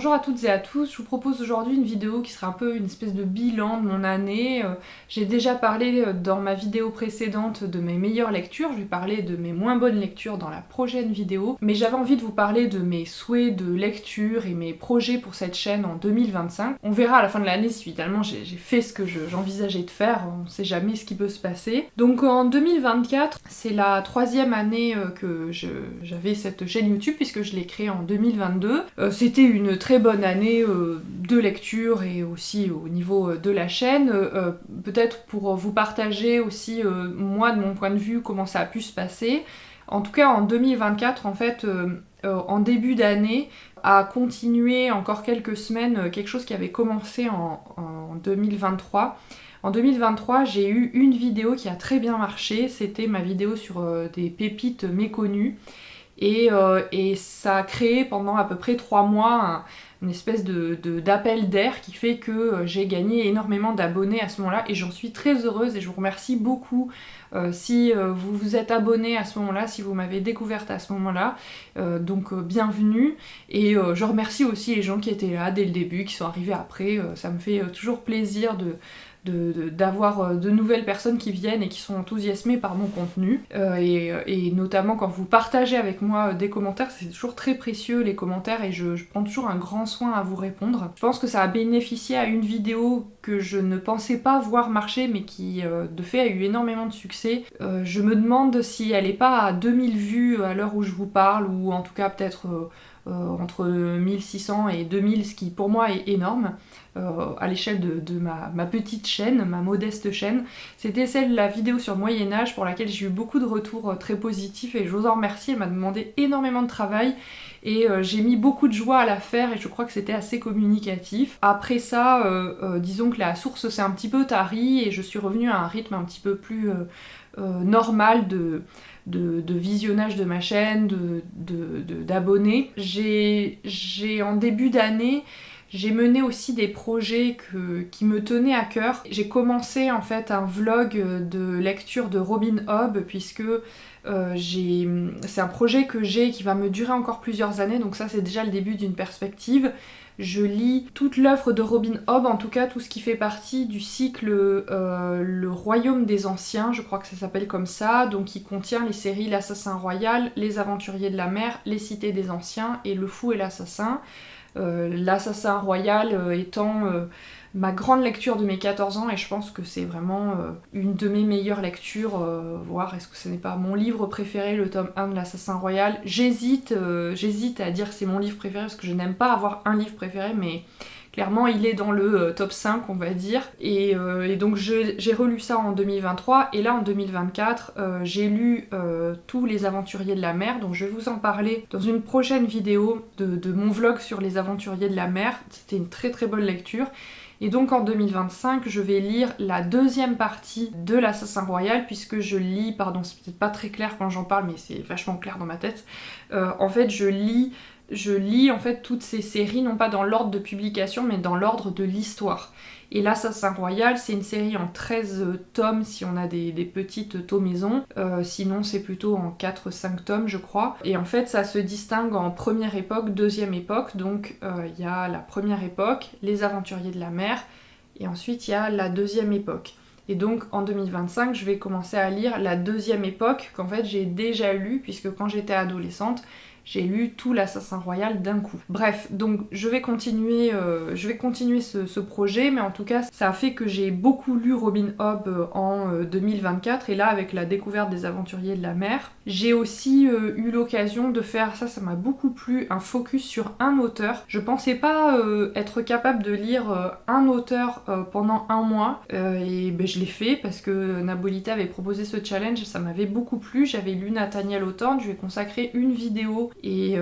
Bonjour à toutes et à tous, je vous propose aujourd'hui une vidéo qui sera un peu une espèce de bilan de mon année. J'ai déjà parlé dans ma vidéo précédente de mes meilleures lectures, je vais parler de mes moins bonnes lectures dans la prochaine vidéo, mais j'avais envie de vous parler de mes souhaits de lecture et mes projets pour cette chaîne en 2025. On verra à la fin de l'année si finalement j'ai fait ce que j'envisageais de faire, on sait jamais ce qui peut se passer. Donc en 2024, c'est la troisième année que j'avais cette chaîne YouTube puisque je l'ai créée en 2022. C'était une très bonne année de lecture et aussi au niveau de la chaîne. Peut-être pour vous partager aussi, moi, de mon point de vue, comment ça a pu se passer. En tout cas, en 2024, en fait, en début d'année, a continué encore quelques semaines quelque chose qui avait commencé en 2023. En 2023, j'ai eu une vidéo qui a très bien marché. C'était ma vidéo sur des pépites méconnues. Et ça a créé pendant à peu près 3 mois une espèce d'appel d'air qui fait que j'ai gagné énormément d'abonnés à ce moment-là et j'en suis très heureuse et je vous remercie beaucoup si vous vous êtes abonné à ce moment-là, si vous m'avez découverte à ce moment-là. Donc bienvenue et je remercie aussi les gens qui étaient là dès le début, qui sont arrivés après. Ça me fait toujours plaisir d'avoir de nouvelles personnes qui viennent et qui sont enthousiasmées par mon contenu et notamment quand vous partagez avec moi des commentaires, c'est toujours très précieux les commentaires et je prends toujours un grand soin à vous répondre. Je pense que ça a bénéficié à une vidéo que je ne pensais pas voir marcher mais qui de fait a eu énormément de succès. Je me demande si elle n'est pas à 2000 vues à l'heure où je vous parle ou en tout cas peut-être entre 1600 et 2000, ce qui pour moi est énorme. À l'échelle de ma petite chaîne, ma modeste chaîne. C'était la vidéo sur le Moyen-Âge pour laquelle j'ai eu beaucoup de retours très positifs et je vous en remercie, elle m'a demandé énormément de travail et j'ai mis beaucoup de joie à la faire et je crois que c'était assez communicatif. Après ça, disons que la source s'est un petit peu tarie et je suis revenue à un rythme un petit peu plus normal de visionnage de ma chaîne, d'abonnés. J'ai en début d'année, j'ai mené aussi des projets qui me tenaient à cœur. J'ai commencé en fait un vlog de lecture de Robin Hobb puisque c'est un projet que j'ai qui va me durer encore plusieurs années, donc ça c'est déjà le début d'une perspective. Je lis toute l'œuvre de Robin Hobb, en tout cas tout ce qui fait partie du cycle Le Royaume des Anciens, je crois que ça s'appelle comme ça, donc qui contient les séries L'Assassin Royal, Les Aventuriers de la Mer, Les Cités des Anciens et Le Fou et l'Assassin. L'Assassin Royal étant ma grande lecture de mes 14 ans et je pense que c'est vraiment une de mes meilleures lectures, voire est-ce que ce n'est pas mon livre préféré, le tome 1 de l'Assassin Royal. J'hésite à dire que c'est mon livre préféré parce que je n'aime pas avoir un livre préféré, mais clairement il est dans le top 5 on va dire et donc j'ai relu ça en 2023 et là en 2024 j'ai lu tous les Aventuriers de la Mer, donc je vais vous en parler dans une prochaine vidéo de mon vlog sur les Aventuriers de la Mer. C'était une très très bonne lecture. Et donc en 2025, je vais lire la deuxième partie de l'Assassin Royal, puisque je lis, pardon, c'est peut-être pas très clair quand j'en parle, mais c'est vachement clair dans ma tête. En fait, je lis en fait toutes ces séries, non pas dans l'ordre de publication, mais dans l'ordre de l'histoire. Et l'Assassin Royal, c'est une série en 13 tomes si on a des petites tomaisons, sinon c'est plutôt en 4-5 tomes je crois. Et en fait ça se distingue en première époque, deuxième époque, donc il y a la première époque, les Aventuriers de la Mer, et ensuite il y a la deuxième époque. Et donc en 2025, je vais commencer à lire la deuxième époque, qu'en fait j'ai déjà lu, puisque quand j'étais adolescente, j'ai lu tout l'Assassin Royal d'un coup. Bref, donc je vais continuer ce projet, mais en tout cas, ça a fait que j'ai beaucoup lu Robin Hobb en 2024, et là, avec la découverte des Aventuriers de la Mer, j'ai aussi eu l'occasion de faire, ça m'a beaucoup plu, un focus sur un auteur. Je pensais pas être capable de lire un auteur pendant un mois, et ben, je l'ai fait parce que Nabolita avait proposé ce challenge, ça m'avait beaucoup plu. J'avais lu Nathaniel Hawthorne, je lui ai consacré une vidéo et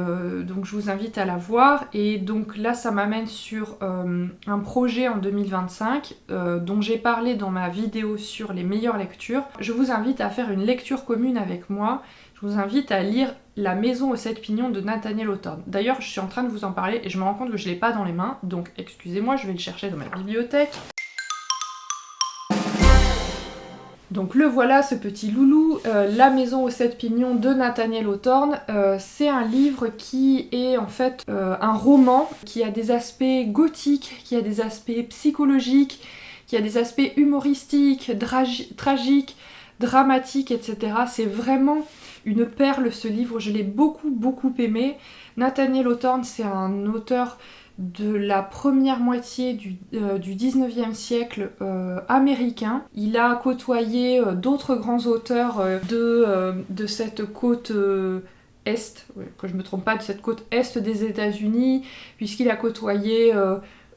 donc je vous invite à la voir. Et donc là ça m'amène sur un projet en 2025 dont j'ai parlé dans ma vidéo sur les meilleures lectures. Je vous invite à faire une lecture commune avec moi. Je vous invite à lire La Maison aux 7 pignons de Nathaniel Hawthorne. D'ailleurs je suis en train de vous en parler et je me rends compte que je l'ai pas dans les mains, donc excusez-moi, je vais le chercher dans ma bibliothèque. Donc le voilà, ce petit loulou, La maison aux 7 pignons de Nathaniel Hawthorne. C'est un livre qui est en fait un roman qui a des aspects gothiques, qui a des aspects psychologiques, qui a des aspects humoristiques, tragiques, dramatiques, etc. C'est vraiment une perle ce livre, je l'ai beaucoup aimé. Nathaniel Hawthorne, c'est un auteur de la première moitié du 19e siècle américain. Il a côtoyé d'autres grands auteurs de cette côte est, que je me trompe pas, de cette côte est des États-Unis, puisqu'il a côtoyé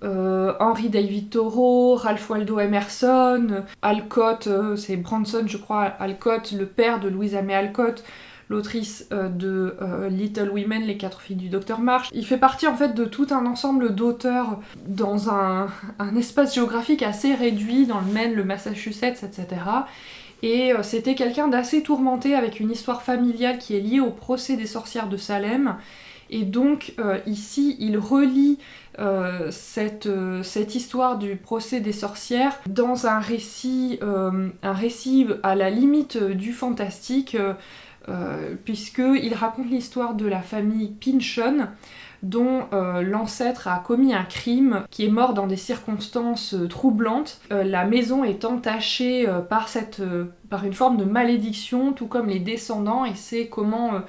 Henry David Thoreau, Ralph Waldo Emerson, Alcott, c'est Branson je crois, Alcott, le père de Louisa May Alcott, l'autrice de Little Women, les 4 filles du Docteur March. Il fait partie en fait de tout un ensemble d'auteurs dans un espace géographique assez réduit, dans le Maine, le Massachusetts, etc. Et c'était quelqu'un d'assez tourmenté, avec une histoire familiale qui est liée au procès des sorcières de Salem. Et donc ici, il relie cette histoire du procès des sorcières dans un récit à la limite du fantastique, puisqu'il raconte l'histoire de la famille Pynchon, dont l'ancêtre a commis un crime, qui est mort dans des circonstances troublantes. La maison est entachée par une forme de malédiction, tout comme les descendants, et c'est comment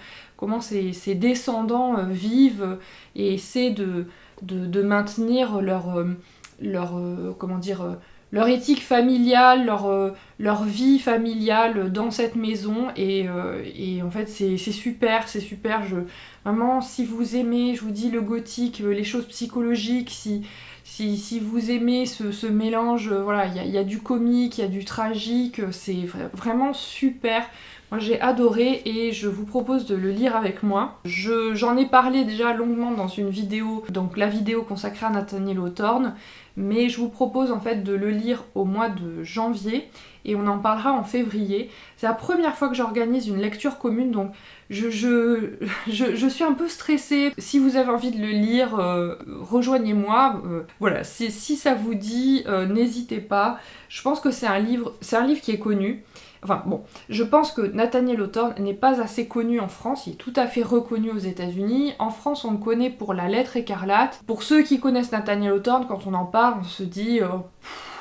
ces descendants vivent et essaient de maintenir leur éthique familiale, leur vie familiale dans cette maison. Et en fait c'est super. Vraiment, si vous aimez, je vous dis, le gothique, les choses psychologiques, si vous aimez ce mélange, voilà, il y a du comique, il y a du tragique, c'est vraiment super. Moi j'ai adoré et je vous propose de le lire avec moi. J'en ai parlé déjà longuement dans une vidéo, donc la vidéo consacrée à Nathaniel Hawthorne, mais je vous propose en fait de le lire au mois de janvier et on en parlera en février. C'est la première fois que j'organise une lecture commune, donc je suis un peu stressée. Si vous avez envie de le lire, rejoignez-moi. Voilà, si ça vous dit, n'hésitez pas. Je pense que c'est un livre qui est connu. Enfin bon, je pense que Nathaniel Hawthorne n'est pas assez connu en France, il est tout à fait reconnu aux États-Unis. En France, on le connaît pour La Lettre écarlate. Pour ceux qui connaissent Nathaniel Hawthorne, quand on en parle, on se dit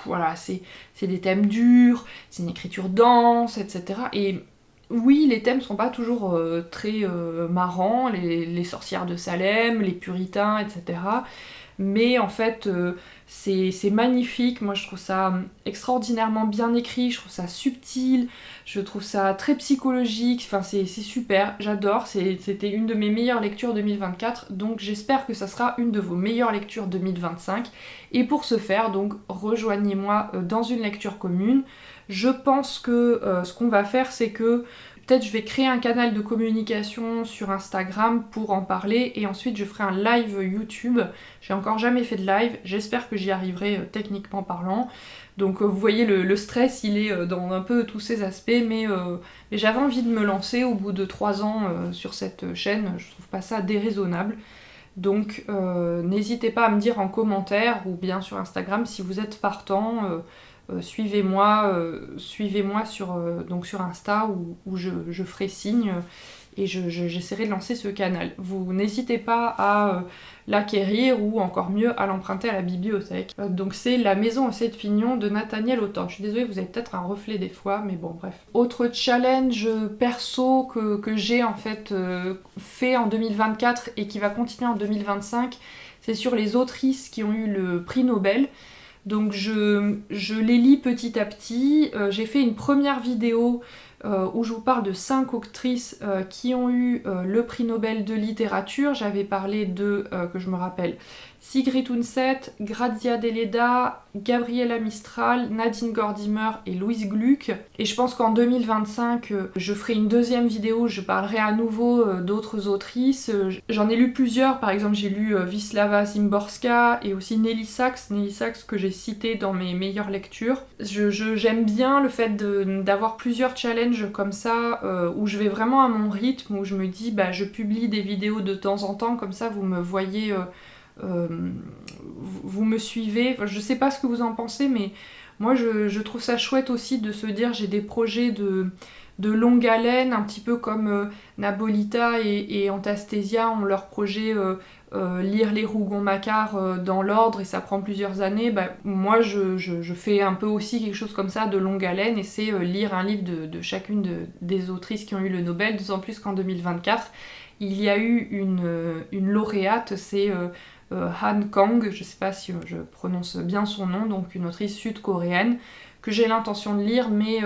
voilà, c'est des thèmes durs, c'est une écriture dense, etc. Et oui, les thèmes sont pas toujours très marrants, les sorcières de Salem, les puritains, etc. Mais en fait, c'est magnifique. Moi, je trouve ça extraordinairement bien écrit, je trouve ça subtil, je trouve ça très psychologique. Enfin, c'est super, j'adore. C'était une de mes meilleures lectures 2024, donc j'espère que ça sera une de vos meilleures lectures 2025. Et pour ce faire, donc, rejoignez-moi dans une lecture commune. Je pense que ce qu'on va faire, c'est que peut-être je vais créer un canal de communication sur Instagram pour en parler et ensuite je ferai un live YouTube. J'ai encore jamais fait de live, j'espère que j'y arriverai techniquement parlant. Donc vous voyez, le stress il est dans un peu tous ces aspects, mais j'avais envie de me lancer au bout de 3 ans sur cette chaîne, je trouve pas ça déraisonnable. Donc n'hésitez pas à me dire en commentaire ou bien sur Instagram si vous êtes partant. Suivez-moi sur Insta où je ferai signe et j'essaierai de lancer ce canal. Vous n'hésitez pas à l'acquérir ou encore mieux à l'emprunter à la bibliothèque. Donc c'est La maison aux 7 pignons de Nathaniel Hawthorne. Je suis désolée, vous avez peut-être un reflet des fois, mais bon bref. Autre challenge perso que j'ai en fait fait en 2024 et qui va continuer en 2025, c'est sur les autrices qui ont eu le prix Nobel. Donc je les lis petit à petit. J'ai fait une première vidéo où je vous parle de 5 autrices qui ont eu le prix Nobel de littérature. J'avais parlé que je me rappelle, Sigrid Undset, Grazia Deledda, Gabriela Mistral, Nadine Gordimer et Louise Gluck. Et je pense qu'en 2025, je ferai une deuxième vidéo où je parlerai à nouveau d'autres autrices. J'en ai lu plusieurs, par exemple j'ai lu Wisława Szymborska et aussi Nelly Sachs que j'ai cité dans mes meilleures lectures. J'aime bien le fait d'avoir plusieurs challenges comme ça, où je vais vraiment à mon rythme, où je me dis bah je publie des vidéos de temps en temps, comme ça vous me voyez... vous me suivez, enfin, je sais pas ce que vous en pensez, mais Moi je trouve ça chouette aussi de se dire j'ai des projets de longue haleine, un petit peu comme Nabolita et Antastasia ont leur projet lire les Rougon-Macquart dans l'ordre et ça prend plusieurs années. Moi je fais un peu aussi quelque chose comme ça de longue haleine et c'est lire un livre de chacune des autrices qui ont eu le Nobel, d'autant plus qu'en 2024 il y a eu une lauréate, c'est Han Kang, je sais pas si je prononce bien son nom, donc une autrice sud-coréenne que j'ai l'intention de lire, mais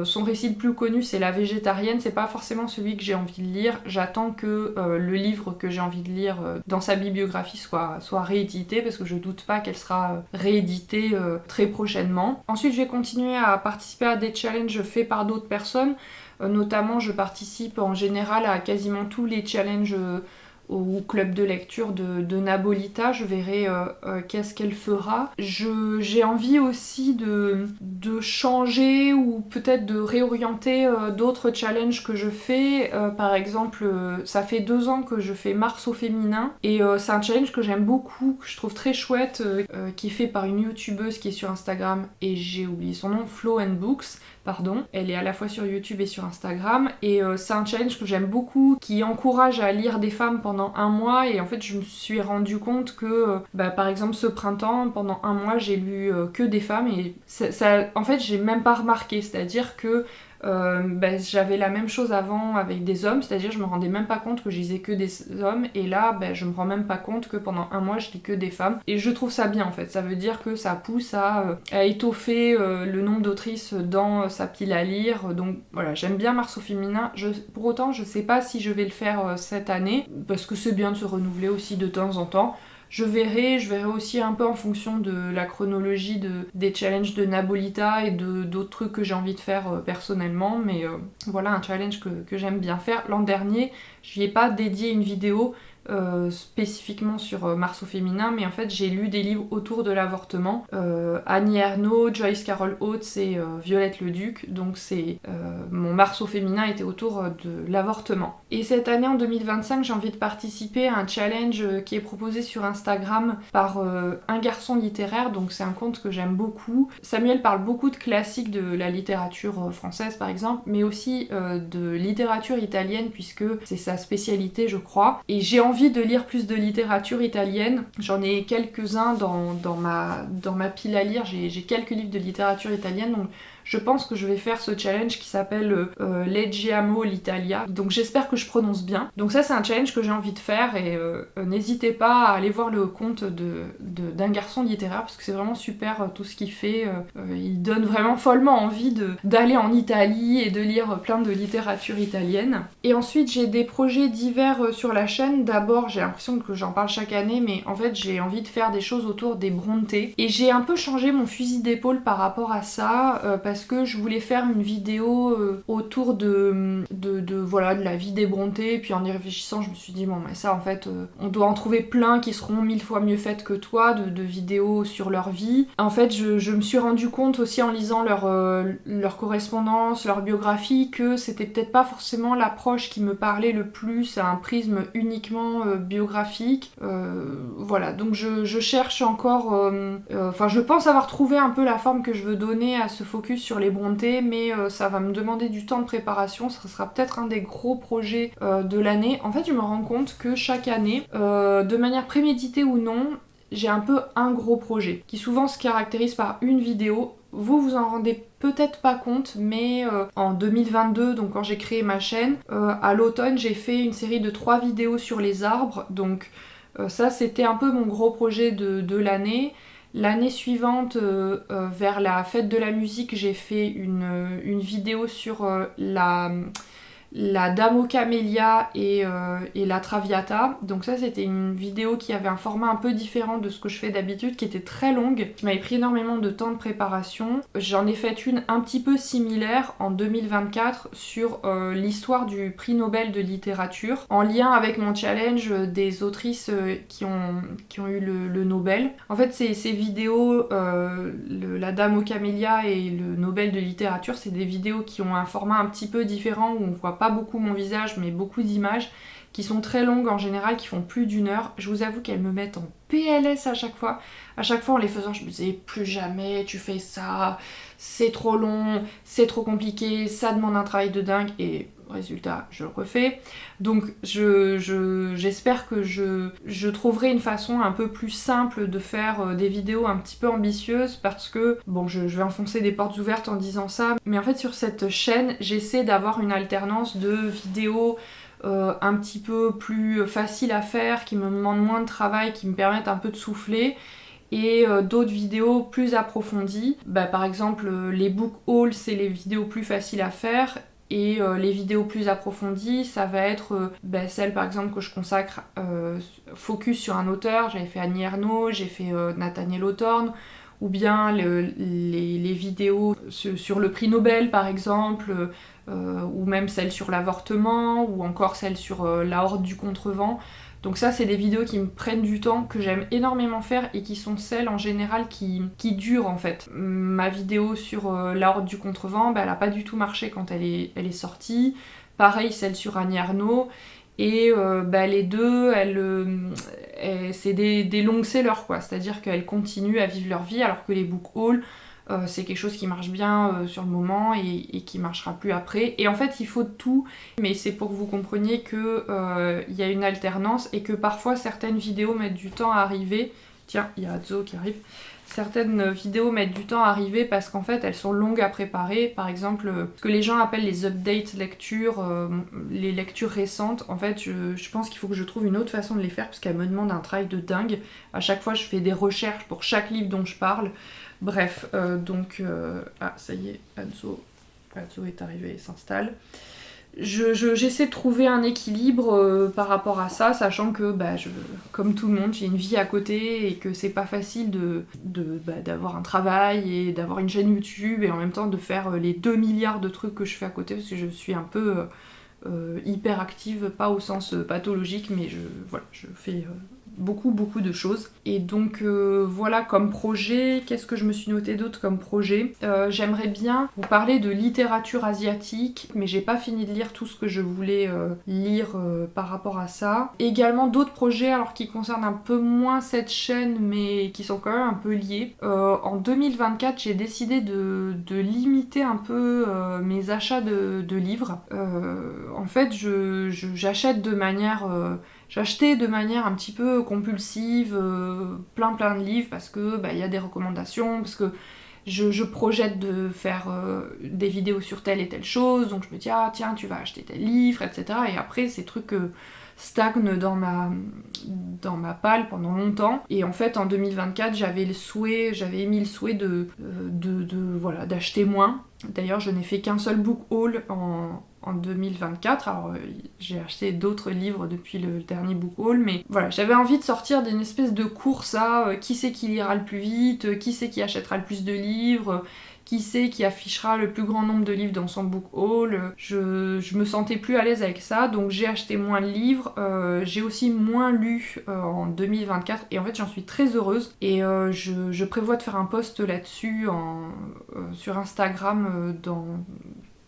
son récit le plus connu c'est La végétarienne, c'est pas forcément celui que j'ai envie de lire, j'attends que le livre que j'ai envie de lire dans sa bibliographie soit réédité, parce que je doute pas qu'elle sera rééditée très prochainement. Ensuite je vais continuer à participer à des challenges faits par d'autres personnes, notamment je participe en général à quasiment tous les challenges au club de lecture de Nabolita, je verrai qu'est-ce qu'elle fera. J'ai envie aussi de changer ou peut-être de réorienter d'autres challenges que je fais. Par exemple, ça fait 2 ans que je fais Mars au féminin et c'est un challenge que j'aime beaucoup, que je trouve très chouette, qui est fait par une youtubeuse qui est sur Instagram et j'ai oublié son nom, Flow and Books. Pardon, elle est à la fois sur YouTube et sur Instagram et c'est un challenge que j'aime beaucoup qui encourage à lire des femmes pendant 1 mois et en fait je me suis rendu compte que par exemple ce printemps pendant 1 mois j'ai lu que des femmes et ça en fait j'ai même pas remarqué, c'est-à-dire que j'avais la même chose avant avec des hommes, c'est-à-dire je me rendais même pas compte que je lisais que des hommes et là je me rends même pas compte que pendant 1 mois je lis que des femmes et je trouve ça bien en fait, ça veut dire que ça pousse à étoffer le nombre d'autrices dans sa pile à lire, donc voilà, j'aime bien Mars au féminin, pour autant je sais pas si je vais le faire cette année parce que c'est bien de se renouveler aussi de temps en temps. Je verrai aussi un peu en fonction de la chronologie des challenges de Nabolita et d'autres trucs que j'ai envie de faire personnellement, mais voilà un challenge que j'aime bien faire. L'an dernier, je n'y ai pas dédié une vidéo spécifiquement sur Mars au féminin, mais en fait j'ai lu des livres autour de l'avortement, Annie Ernaux, Joyce Carol Oates et Violette Leduc, donc mon Mars au féminin était autour de l'avortement. Et cette année en 2025 j'ai envie de participer à un challenge qui est proposé sur Instagram par un garçon littéraire, donc c'est un compte que j'aime beaucoup. Samuel parle beaucoup de classiques de la littérature française par exemple, mais aussi de littérature italienne puisque c'est sa spécialité je crois, et j'ai envie de lire plus de littérature italienne. J'en ai quelques-uns dans ma pile à lire, j'ai quelques livres de littérature italienne, donc je pense que je vais faire ce challenge qui s'appelle Leggiamo l'Italia, donc j'espère que je prononce bien. Donc ça c'est un challenge que j'ai envie de faire et n'hésitez pas à aller voir le compte d'un garçon littéraire parce que c'est vraiment super tout ce qu'il fait, il donne vraiment follement envie d'aller en Italie et de lire plein de littérature italienne. Et ensuite j'ai des projets divers sur la chaîne. D'abord j'ai l'impression que j'en parle chaque année, mais en fait j'ai envie de faire des choses autour des Brontë et j'ai un peu changé mon fusil d'épaule par rapport à ça parce que je voulais faire une vidéo autour de la vie des Brontë, puis en y réfléchissant je me suis dit bon mais ça en fait on doit en trouver plein qui seront 1000 fois mieux faites que toi de vidéos sur leur vie. En fait je me suis rendu compte aussi en lisant leur correspondance, leur biographie que c'était peut-être pas forcément l'approche qui me parlait le plus à un prisme uniquement biographique. Voilà, donc je cherche encore je pense avoir trouvé un peu la forme que je veux donner à ce focus sur les Brontë, mais ça va me demander du temps de préparation, ça sera peut-être un des gros projets de l'année. En fait je me rends compte que chaque année, de manière préméditée ou non, j'ai un peu un gros projet, qui souvent se caractérise par une vidéo. Vous en rendez peut-être pas compte, mais en 2022, donc quand j'ai créé ma chaîne, à l'automne j'ai fait une série de 3 vidéos sur les arbres, donc ça c'était un peu mon gros projet de l'année. L'année suivante, vers la fête de la musique, j'ai fait une vidéo sur la Dame aux camélias et la Traviata. Donc ça c'était une vidéo qui avait un format un peu différent de ce que je fais d'habitude, qui était très longue, qui m'avait pris énormément de temps de préparation. J'en ai fait une un petit peu similaire en 2024 sur l'histoire du prix Nobel de littérature, en lien avec mon challenge des autrices qui ont eu le Nobel. En fait ces vidéos, la Dame aux camélias et le Nobel de littérature, c'est des vidéos qui ont un format un petit peu différent où on voit pas pas beaucoup mon visage, mais beaucoup d'images, qui sont très longues en général, qui font plus d'1 heure. Je vous avoue qu'elles me mettent en PLS à chaque fois. À chaque fois en les faisant, je me disais plus jamais tu fais ça, c'est trop long, c'est trop compliqué, ça demande un travail de dingue et résultat, je le refais. Donc j'espère que je trouverai une façon un peu plus simple de faire des vidéos un petit peu ambitieuses parce que, bon, je vais enfoncer des portes ouvertes en disant ça, mais en fait sur cette chaîne, j'essaie d'avoir une alternance de vidéos un petit peu plus faciles à faire, qui me demandent moins de travail, qui me permettent un peu de souffler, et d'autres vidéos plus approfondies. Par exemple, les book hauls, c'est les vidéos plus faciles à faire, et les vidéos plus approfondies, ça va être celle par exemple que je consacre focus sur un auteur. J'avais fait Annie Ernaux, j'ai fait Nathaniel Hawthorne, ou bien les vidéos sur le prix Nobel par exemple, ou même celles sur l'avortement, ou encore celles sur la horde du contrevent. Donc ça, c'est des vidéos qui me prennent du temps, que j'aime énormément faire et qui sont celles en général qui durent en fait. Ma vidéo sur la horde du contrevent, elle a pas du tout marché quand elle est sortie. Pareil, celle sur Annie Ernaux. Et les deux, c'est des longues sellers quoi. C'est-à-dire qu'elles continuent à vivre leur vie alors que les book hauls, c'est quelque chose qui marche bien sur le moment et qui marchera plus après. Et en fait, il faut tout, mais c'est pour que vous compreniez que y a une alternance et que parfois certaines vidéos mettent du temps à arriver. Tiens, il y a Adzo qui arrive. Certaines vidéos mettent du temps à arriver parce qu'en fait elles sont longues à préparer. Par exemple, ce que les gens appellent les update lectures, les lectures récentes. En fait, je pense qu'il faut que je trouve une autre façon de les faire parce qu'elles me demandent un travail de dingue. À chaque fois, je fais des recherches pour chaque livre dont je parle. Bref, ah, ça y est, Adzo est arrivé et s'installe. J'essaie de trouver un équilibre par rapport à ça, sachant que, comme tout le monde, j'ai une vie à côté et que c'est pas facile d'avoir un travail et d'avoir une chaîne YouTube et en même temps de faire les 2 milliards de trucs que je fais à côté parce que je suis un peu hyper active, pas au sens pathologique, mais je fais beaucoup de choses. Et donc voilà, comme projet, qu'est-ce que je me suis noté d'autre comme projet? J'aimerais bien vous parler de littérature asiatique, mais j'ai pas fini de lire tout ce que je voulais lire par rapport à ça. Également d'autres projets, alors qui concernent un peu moins cette chaîne, mais qui sont quand même un peu liés. En 2024, j'ai décidé de limiter un peu mes achats de livres. En fait, j'achète de manière... J'achetais de manière un petit peu compulsive plein de livres parce que y a des recommandations, parce que je projette de faire des vidéos sur telle et telle chose, donc je me dis ah tiens tu vas acheter tel livre, etc. Et après ces trucs stagnent dans ma palle pendant longtemps. Et en fait en 2024 j'avais émis le souhait d'acheter moins. D'ailleurs je n'ai fait qu'un seul book haul en 2024, alors j'ai acheté d'autres livres depuis le dernier book haul, mais voilà, j'avais envie de sortir d'une espèce de course à qui c'est qui lira le plus vite, qui c'est qui achètera le plus de livres, qui c'est qui affichera le plus grand nombre de livres dans son book haul. Je me sentais plus à l'aise avec ça, donc j'ai acheté moins de livres, j'ai aussi moins lu en 2024, et en fait j'en suis très heureuse, et je prévois de faire un post là-dessus sur Instagram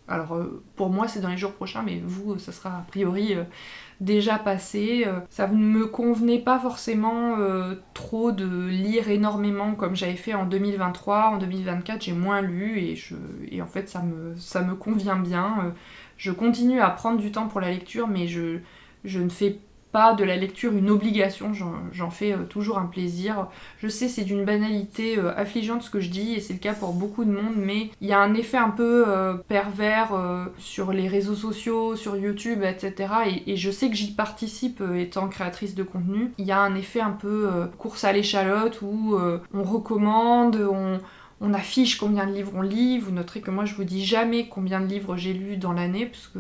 alors pour moi c'est dans les jours prochains, mais vous ça sera a priori déjà passé. Ça ne me convenait pas forcément trop de lire énormément comme j'avais fait en 2023. En 2024 j'ai moins lu et en fait ça me convient bien. Je continue à prendre du temps pour la lecture, mais je ne fais pas de la lecture une obligation, j'en fais toujours un plaisir. Je sais, c'est d'une banalité affligeante ce que je dis, et c'est le cas pour beaucoup de monde, mais il y a un effet un peu pervers sur les réseaux sociaux, sur YouTube, etc. Et je sais que j'y participe étant créatrice de contenu. Il y a un effet un peu course à l'échalote où on recommande, on affiche combien de livres on lit. Vous noterez que moi je vous dis jamais combien de livres j'ai lu dans l'année, parce que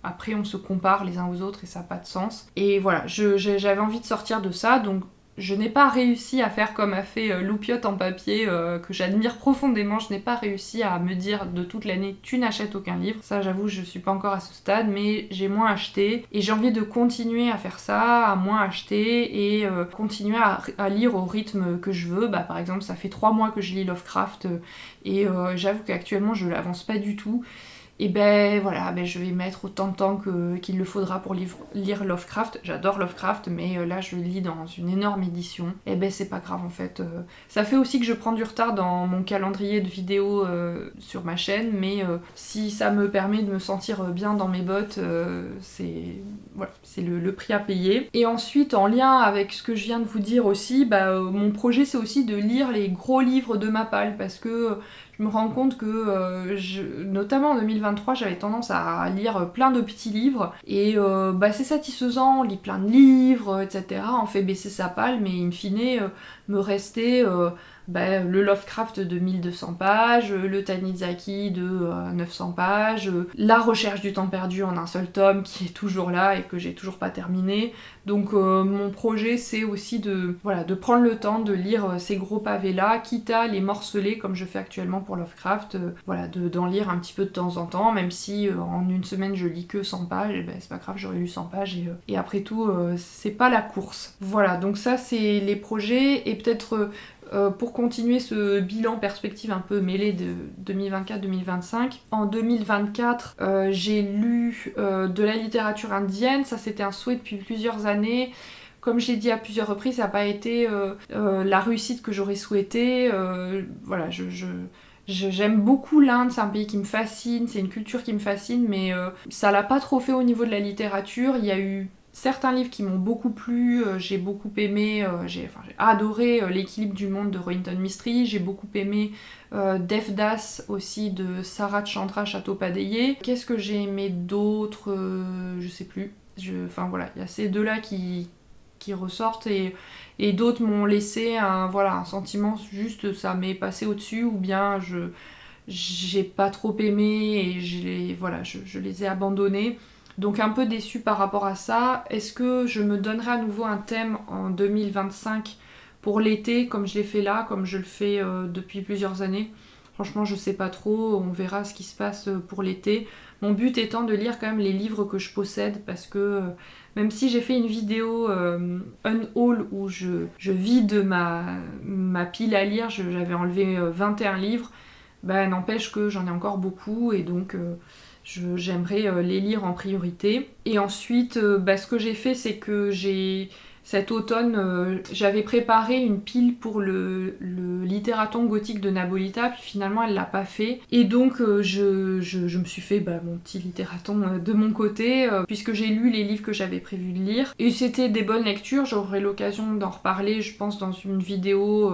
après on se compare les uns aux autres et ça n'a pas de sens. Et voilà, j'avais envie de sortir de ça, donc je n'ai pas réussi à faire comme a fait Loupiote en papier, que j'admire profondément. Je n'ai pas réussi à me dire de toute l'année tu n'achètes aucun livre. Ça j'avoue je suis pas encore à ce stade, mais j'ai moins acheté et j'ai envie de continuer à faire ça, à moins acheter et continuer à lire au rythme que je veux. Par exemple ça fait 3 mois que je lis Lovecraft et j'avoue qu'actuellement je l'avance pas du tout. et ben voilà, ben je vais mettre autant de temps qu'il le faudra pour lire Lovecraft. J'adore Lovecraft, mais là je lis dans une énorme édition. Et ben c'est pas grave en fait. Ça fait aussi que je prends du retard dans mon calendrier de vidéos sur ma chaîne, mais si ça me permet de me sentir bien dans mes bottes, c'est voilà, c'est le prix à payer. Et ensuite, en lien avec ce que je viens de vous dire aussi, mon projet c'est aussi de lire les gros livres de Mappal, parce que je me rends compte que, notamment en 2023, j'avais tendance à lire plein de petits livres, et c'est satisfaisant, on lit plein de livres, etc. On fait baisser sa palle, mais in fine, me restait le Lovecraft de 1200 pages, le Tanizaki de 900 pages, La recherche du temps perdu en un seul tome qui est toujours là et que j'ai toujours pas terminé. Donc mon projet c'est aussi de prendre le temps de lire ces gros pavés là, quitte à les morceler comme je fais actuellement pour Lovecraft, d'en lire un petit peu de temps en temps, même si en une semaine je lis que 100 pages, et c'est pas grave, j'aurais lu 100 pages et après tout c'est pas la course. Voilà, donc ça c'est les projets, et peut-être pour continuer ce bilan perspective un peu mêlé de 2024-2025, en 2024, j'ai lu de la littérature indienne, ça c'était un souhait depuis plusieurs années. Comme je l'ai dit à plusieurs reprises, ça n'a pas été la réussite que j'aurais souhaité. J'aime beaucoup l'Inde, c'est un pays qui me fascine, c'est une culture qui me fascine, mais ça l'a pas trop fait au niveau de la littérature. Il y a eu certains livres qui m'ont beaucoup plu, j'ai beaucoup aimé, j'ai adoré L'équilibre du monde de Rohinton Mistry, j'ai beaucoup aimé Devdas aussi de Sarat Chandra Chattopadhyay. Qu'est-ce que j'ai aimé d'autre, je sais plus. Il y a ces deux-là qui ressortent, et d'autres m'ont laissé un sentiment juste ça m'est passé au-dessus, ou bien j'ai pas trop aimé et je les ai abandonnés. Donc un peu déçue par rapport à ça. Est-ce que je me donnerai à nouveau un thème en 2025 pour l'été, comme je l'ai fait là, comme je le fais depuis plusieurs années? Franchement, je sais pas trop, on verra ce qui se passe pour l'été. Mon but étant de lire quand même les livres que je possède, parce que même si j'ai fait une vidéo unhaul où je vide ma pile à lire, j'avais enlevé 21 livres, n'empêche que j'en ai encore beaucoup, et donc j'aimerais les lire en priorité. Et ensuite, ce que j'ai fait, c'est que cet automne, j'avais préparé une pile pour le littératon gothique de Nabolita, puis finalement elle l'a pas fait. Et donc je me suis fait mon petit littératon de mon côté, puisque j'ai lu les livres que j'avais prévu de lire. Et c'était des bonnes lectures, j'aurai l'occasion d'en reparler, je pense, dans une vidéo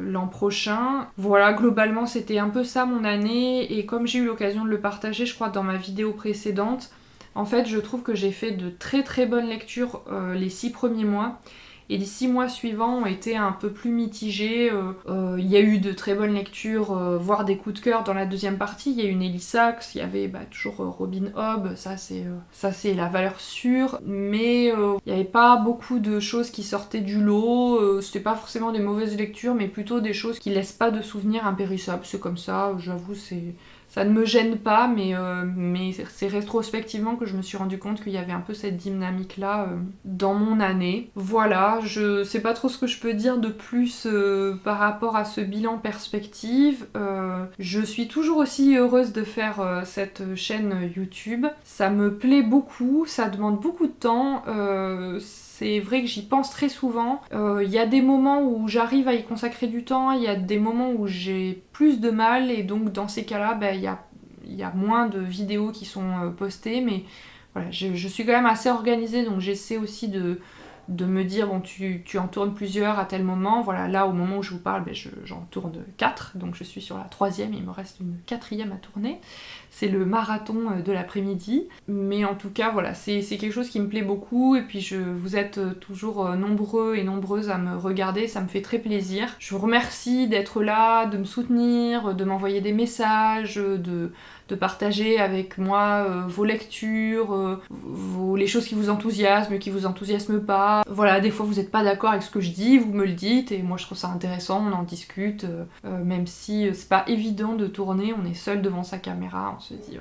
l'an prochain. Voilà, globalement c'était un peu ça mon année, et comme j'ai eu l'occasion de le partager, je crois, dans ma vidéo précédente, en fait, je trouve que j'ai fait de très très bonnes lectures les 6 premiers mois. Et les 6 mois suivants ont été un peu plus mitigés. Il y a eu de très bonnes lectures, voire des coups de cœur dans la deuxième partie. Il y a eu Nelly Sachs, il y avait toujours Robin Hobb, ça c'est la valeur sûre. Mais il n'y avait pas beaucoup de choses qui sortaient du lot. C'était pas forcément des mauvaises lectures, mais plutôt des choses qui laissent pas de souvenirs impérissables. C'est comme ça, j'avoue, ça ne me gêne pas, mais c'est rétrospectivement que je me suis rendu compte qu'il y avait un peu cette dynamique-là dans mon année. Voilà, je sais pas trop ce que je peux dire de plus par rapport à ce bilan perspective. Je suis toujours aussi heureuse de faire cette chaîne YouTube. Ça me plaît beaucoup, ça demande beaucoup de temps. C'est vrai que j'y pense très souvent. Il y a des moments où j'arrive à y consacrer du temps, il y a des moments où j'ai plus de mal, et donc dans ces cas-là, il y a moins de vidéos qui sont postées, mais voilà, je suis quand même assez organisée, donc j'essaie aussi de me dire, bon, tu en tournes plusieurs à tel moment. Voilà, là, au moment où je vous parle, j'en tourne 4, donc je suis sur la 3e, il me reste une 4e à tourner. C'est le marathon de l'après-midi. Mais en tout cas, voilà, c'est quelque chose qui me plaît beaucoup, et puis vous êtes toujours nombreux et nombreuses à me regarder, ça me fait très plaisir. Je vous remercie d'être là, de me soutenir, de m'envoyer des messages, de partager avec moi vos lectures, les choses qui vous enthousiasment pas. Voilà, des fois vous n'êtes pas d'accord avec ce que je dis, vous me le dites, et moi je trouve ça intéressant, on en discute, même si c'est pas évident de tourner, on est seul devant sa caméra, on se dit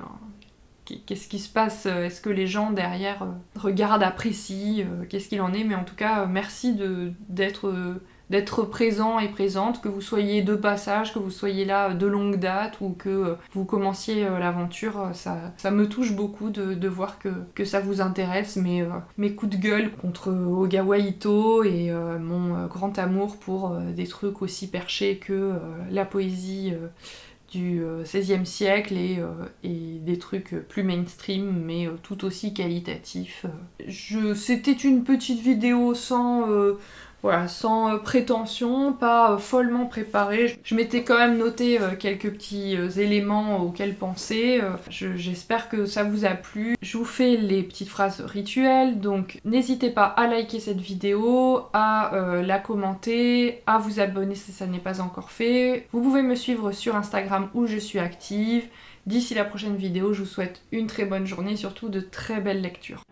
qu'est-ce qui se passe, est-ce que les gens derrière regardent, apprécient, qu'est-ce qu'il en est, mais en tout cas merci d'être d'être présent et présente, que vous soyez de passage, que vous soyez là de longue date ou que vous commenciez l'aventure. Ça me touche beaucoup de voir que ça vous intéresse, mes coups de gueule contre Ogawa Ito et mon grand amour pour des trucs aussi perchés que la poésie du XVIe siècle et des trucs plus mainstream mais tout aussi qualitatifs. C'était une petite vidéo sans prétention, pas follement préparée. Je m'étais quand même noté quelques petits éléments auxquels penser. J'espère que ça vous a plu. Je vous fais les petites phrases rituelles, donc n'hésitez pas à liker cette vidéo, à la commenter, à vous abonner si ça n'est pas encore fait. Vous pouvez me suivre sur Instagram où je suis active. D'ici la prochaine vidéo, je vous souhaite une très bonne journée et surtout de très belles lectures.